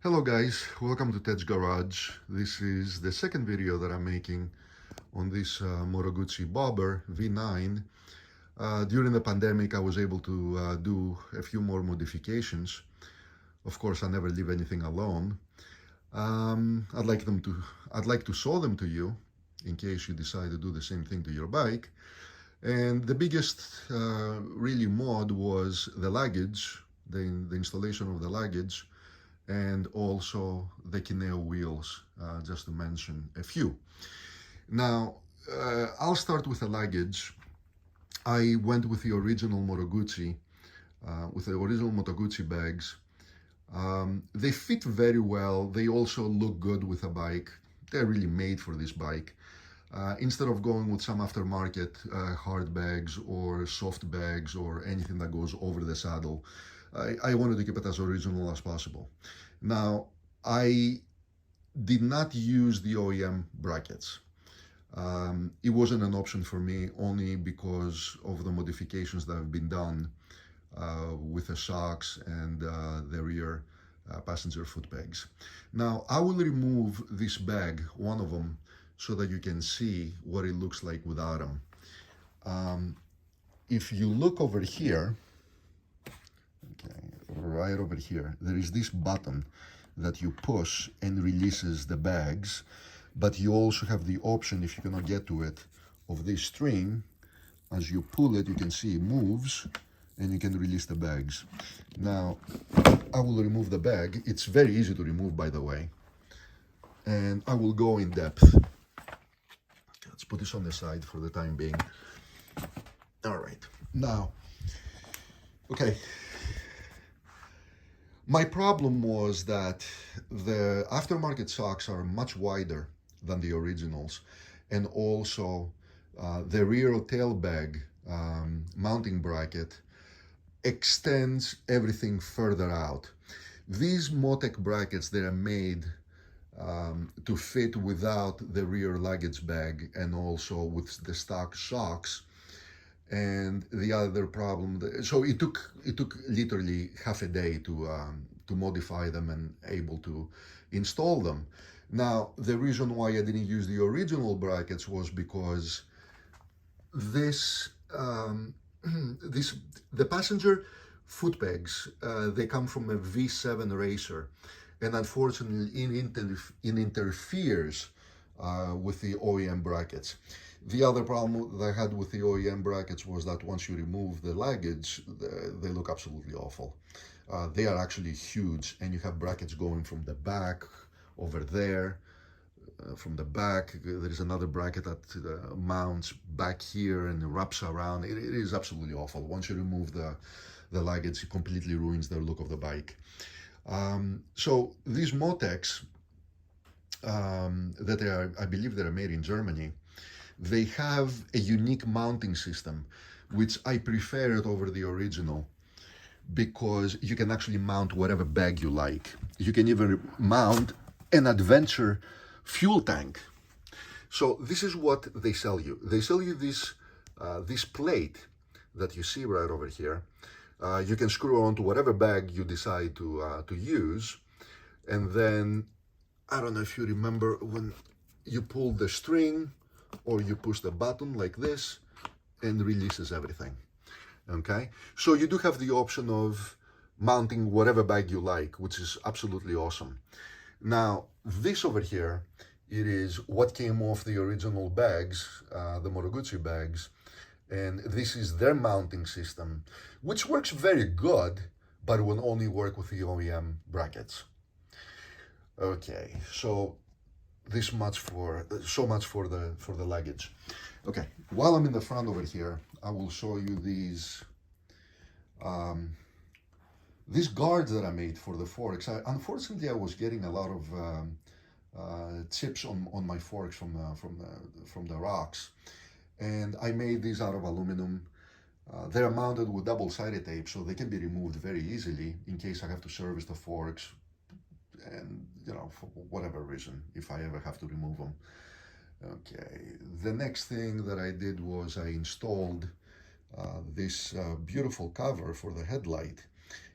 Hello guys, welcome to Ted's Garage. This is the second video that I'm making on this Moto Guzzi V9. During the pandemic I was able to do a few more modifications. Of course I never leave anything alone. I'd like to show them to you in case you decide to do the same thing to your bike. And the biggest really mod was the luggage, the installation of the luggage, and also the Kineo wheels, just to mention a few. Now, I'll start with the luggage. I went with the original Moto Guzzi, with the original Moto Guzzi bags. They fit very well. They also look good with a bike. They're really made for this bike. Instead of going with some aftermarket hard bags or soft bags or anything that goes over the saddle, I wanted to keep it as original as possible. Now, I did not use the OEM brackets. It wasn't an option for me only because of the modifications that have been done with the shocks and the rear passenger foot pegs. Now, I will remove this bag, one of them, so that you can see what it looks like without them. If you look over here, okay, right over here, there is this button that you push and releases the bags, but you also have the option, if you cannot get to it, of this string. As you pull it, you can see it moves and you can release the bags. Now, I will remove the bag. It's very easy to remove, by the way, and I will go in depth. Let's put this on the side for the time being. All right, now, okay. My problem was that the aftermarket shocks are much wider than the originals, and also the rear tail bag mounting bracket extends everything further out. These Motec brackets, they are made to fit without the rear luggage bag and also with the stock shocks. And the other problem, so it took literally half a day to modify them and able to install them. Now, the reason why I didn't use the original brackets was because this the passenger foot pegs, they come from a V7 racer, and unfortunately it interferes with the OEM brackets. The other problem that I had with the OEM brackets was that once you remove the luggage, they look absolutely awful. They are actually huge, and you have brackets going from the back over there. From the back, there is another bracket that mounts back here and wraps around. It is absolutely awful. Once you remove the luggage, it completely ruins the look of the bike. So these Motecs, that I believe they're made in Germany, they have a unique mounting system, which I prefer it over the original, because you can actually mount whatever bag you like. You can even mount an adventure fuel tank. So this is what they sell you. They sell you this plate that you see right over here. You can screw on to whatever bag you decide to use, and then I don't know if you remember when you pull the string or you push the button like this and releases everything. Okay, so you do have the option of mounting whatever bag you like, which is absolutely awesome. Now, this over here, it is what came off the original bags, the Moto Guzzi bags, and this is their mounting system, which works very good, but it will only work with the OEM brackets. Okay, so so much for the luggage. Okay, while I'm in the front over here, I will show you these guards that I made for the forks. Unfortunately, I was getting a lot of chips on my forks from the rocks, and I made these out of aluminum. They're mounted with double-sided tape, so they can be removed very easily in case I have to service the forks, and for whatever reason, if I ever have to remove them. Okay, the next thing that I did was I installed this beautiful cover for the headlight.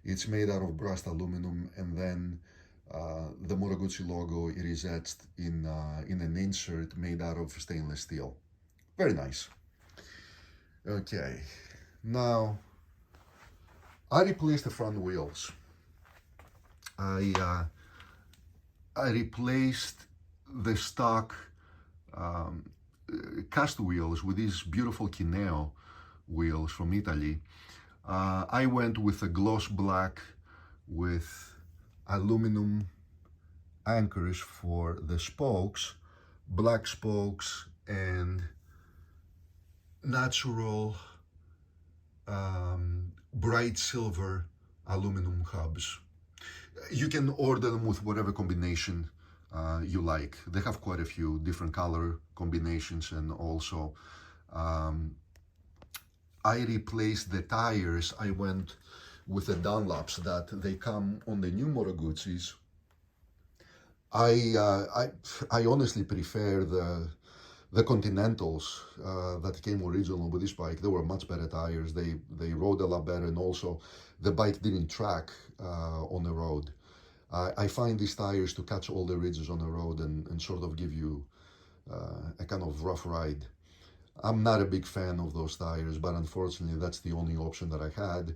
It's made out of brushed aluminum, and then the Moto Guzzi logo, it is etched in an insert made out of stainless steel. Very nice. Okay, now I replaced the front wheels. I replaced the stock cast wheels with these beautiful Kineo wheels from Italy. I went with a gloss black with aluminum anchors for the spokes, black spokes, and natural bright silver aluminum hubs. You can order them with whatever combination you like. They have quite a few different color combinations, and also I replaced the tires. I went with the Dunlops that they come on the new Moto Guzzis. I honestly prefer the Continentals that came original with this bike. They were much better tires. They rode a lot better, and also the bike didn't track on the road. I find these tires to catch all the ridges on the road and sort of give you a kind of rough ride. I'm not a big fan of those tires, but unfortunately that's the only option that I had.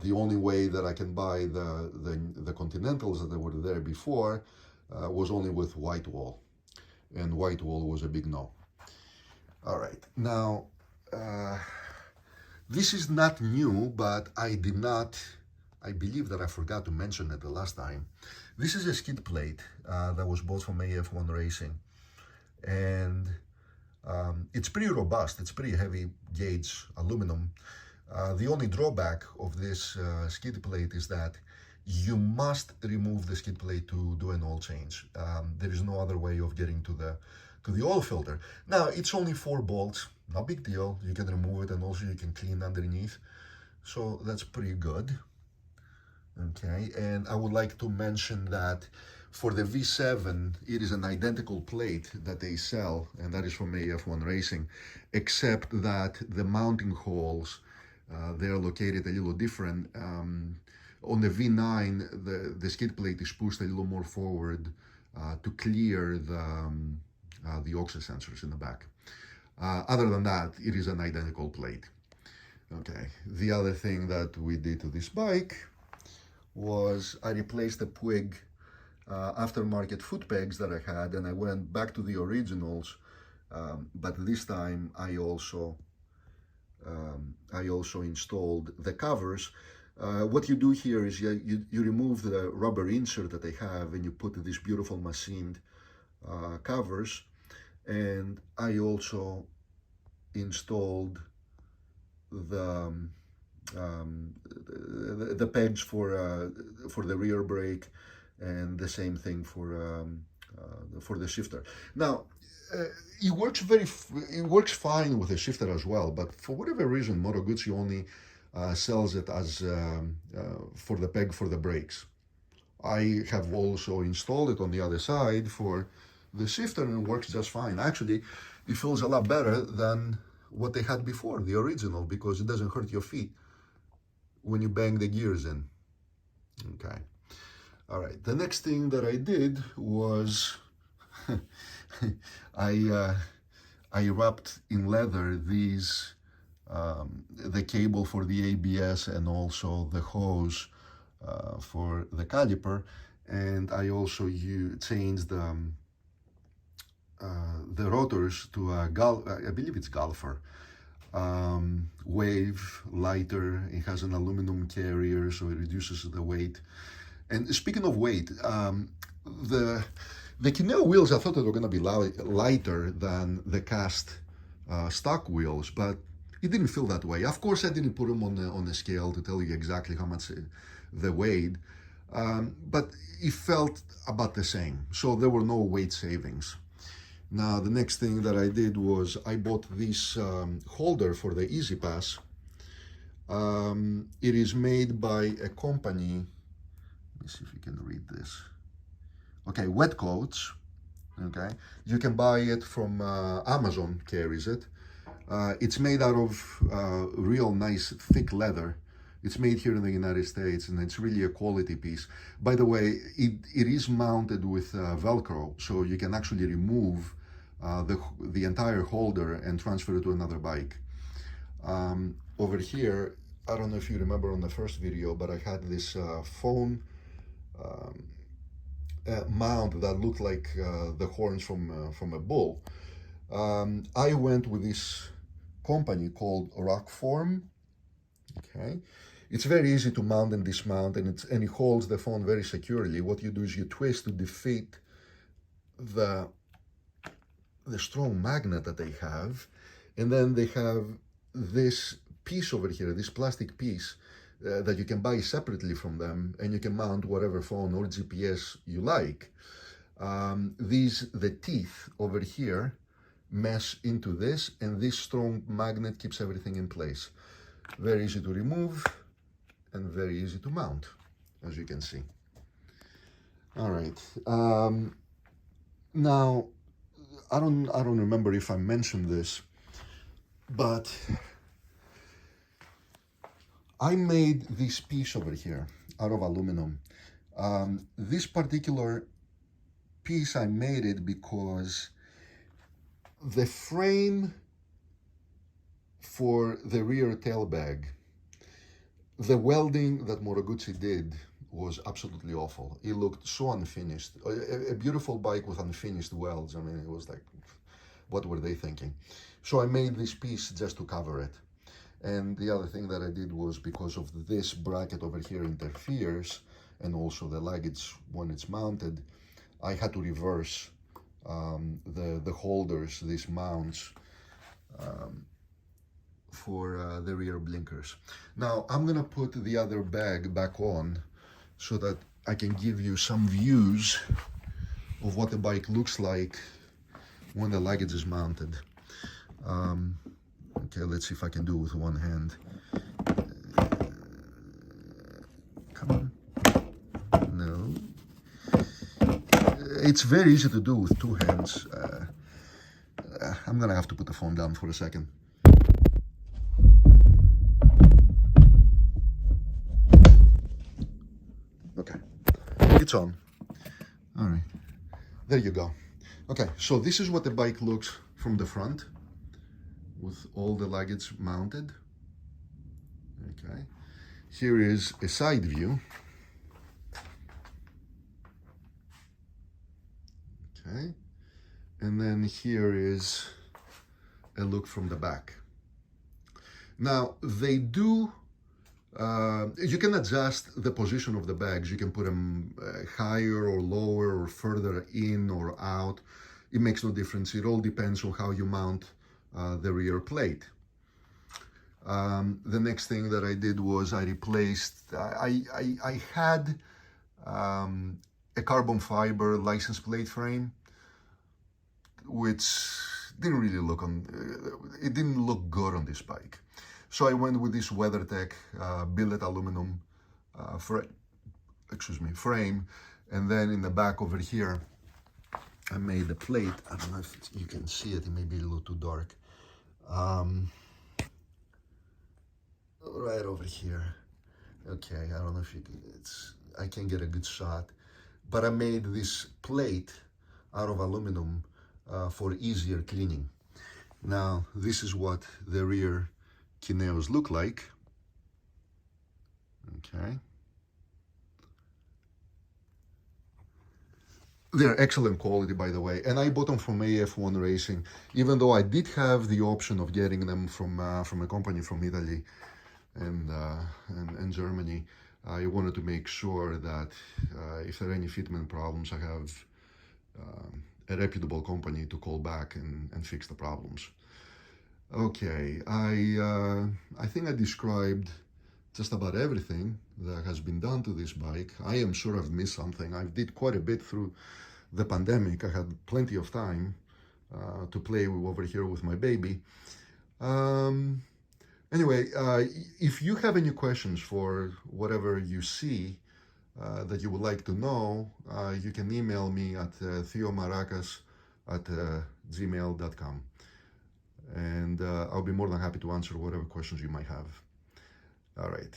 The only way that I can buy the Continentals that were there before was only with white wall, and white wall was a big no. All right, now this is not new, but I believe that I forgot to mention it the last time. This is a skid plate that was bought from AF1 Racing, and it's pretty robust. It's pretty heavy gauge aluminum. The only drawback of this skid plate is that you must remove the skid plate to do an oil change. There is no other way of getting to the oil filter. Now, it's only 4 bolts, no big deal. You can remove it, and also you can clean underneath. So that's pretty good. Okay, and I would like to mention that for the V7, it is an identical plate that they sell, and that is from AF1 Racing, except that the mounting holes, they're located a little different. On the V9, the skid plate is pushed a little more forward to clear the oxygen sensors in the back. Other than that, it is an identical plate. Okay, the other thing that we did to this bike was I replaced the Puig aftermarket foot pegs that I had, and I went back to the originals, but this time I also installed the covers. What you do here is you remove the rubber insert that they have, and you put these beautiful machined covers, and I also installed the pegs for the rear brake, and the same thing for the shifter. Now, it works fine with the shifter as well, but for whatever reason, Moto Guzzi only sells it as for the peg for the brakes. I have also installed it on the other side for the shifter, and it works just fine. Actually, it feels a lot better than what they had before, the original, because it doesn't hurt your feet when you bang the gears in. Okay. All right. The next thing that I did was I wrapped in leather these the cable for the ABS, and also the hose for the caliper, and I also changed the rotors to a I believe it's Golfer wave, lighter. It has an aluminum carrier, so it reduces the weight. And speaking of weight, the Kineo wheels, I thought they were going to be lighter than the cast stock wheels, but it didn't feel that way. Of course, I didn't put them on the scale to tell you exactly how much they weighed, but it felt about the same, so there were no weight savings. Now, the next thing that I did was I bought this holder for the Easy Pass. It is made by a company, let me see if you can read this. Okay, Wet Coats. Okay, you can buy it from Amazon, carries it. It's made out of real nice thick leather, It's made here in the United States, and it's really a quality piece. By the way, it is mounted with Velcro, so you can actually remove the entire holder and transfer it to another bike. Over here, I don't know if you remember on the first video, but I had this phone mount that looked like the horns from a bull. I went with this company called Rockform. Okay, it's very easy to mount and dismount, and it holds the phone very securely. What you do is you twist to defeat the strong magnet that they have, and then they have this piece over here, this plastic piece that you can buy separately from them, and you can mount whatever phone or GPS you like. The teeth over here mesh into this, and this strong magnet keeps everything in place. Very easy to remove and very easy to mount, as you can see. All right. Now, I don't remember if I mentioned this, but I made this piece over here out of aluminum. This particular piece, I made it because the frame for the rear tail bag, the welding that Moto Guzzi did was absolutely awful. It looked so unfinished. A beautiful bike with unfinished welds. I mean, it was like, what were they thinking? So I made this piece just to cover it. And the other thing that I did was, because of this bracket over here interferes, and also the luggage when it's mounted, I had to reverse the holders, these mounts, for the rear blinkers. Now I'm gonna put the other bag back on so that I can give you some views of what the bike looks like when the luggage is mounted. Okay, let's see if I can do it with one hand. Come on. No. It's very easy to do with two hands. I'm gonna have to put the phone down for a second. Okay, it's on. All right, there you go. Okay, so this is what the bike looks from the front, with all the luggage mounted. Okay, here is a side view. Okay, and then here is a look from the back. Now they do, you can adjust the position of the bags. You can put them higher or lower or further in or out. It makes no difference. It all depends on how you mount the rear plate. The next thing that I did was I replaced, I had a carbon fiber license plate frame, which didn't really look it didn't look good on this bike. So I went with this WeatherTech billet aluminum frame, and then in the back over here, I made the plate. I don't know if you can see it. It may be a little too dark. Right over here. Okay, I don't know if you can, I can't get a good shot, but I made this plate out of aluminum for easier cleaning. Now, this is what the rear Kineos look like. Okay. They're excellent quality, by the way, and I bought them from AF1 Racing, even though I did have the option of getting them from a company from Italy and Germany. I wanted to make sure that if there are any fitment problems, I have a reputable company to call back and fix the problems. Okay, I think I described just about everything that has been done to this bike. I am sure I've missed something. I did quite a bit through the pandemic. I had plenty of time to play over here with my baby. Anyway, if you have any questions for whatever you see that you would like to know, you can email me at theomaracas@gmail.com. And I'll be more than happy to answer whatever questions you might have. All right.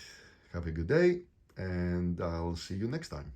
Have a good day, and I'll see you next time.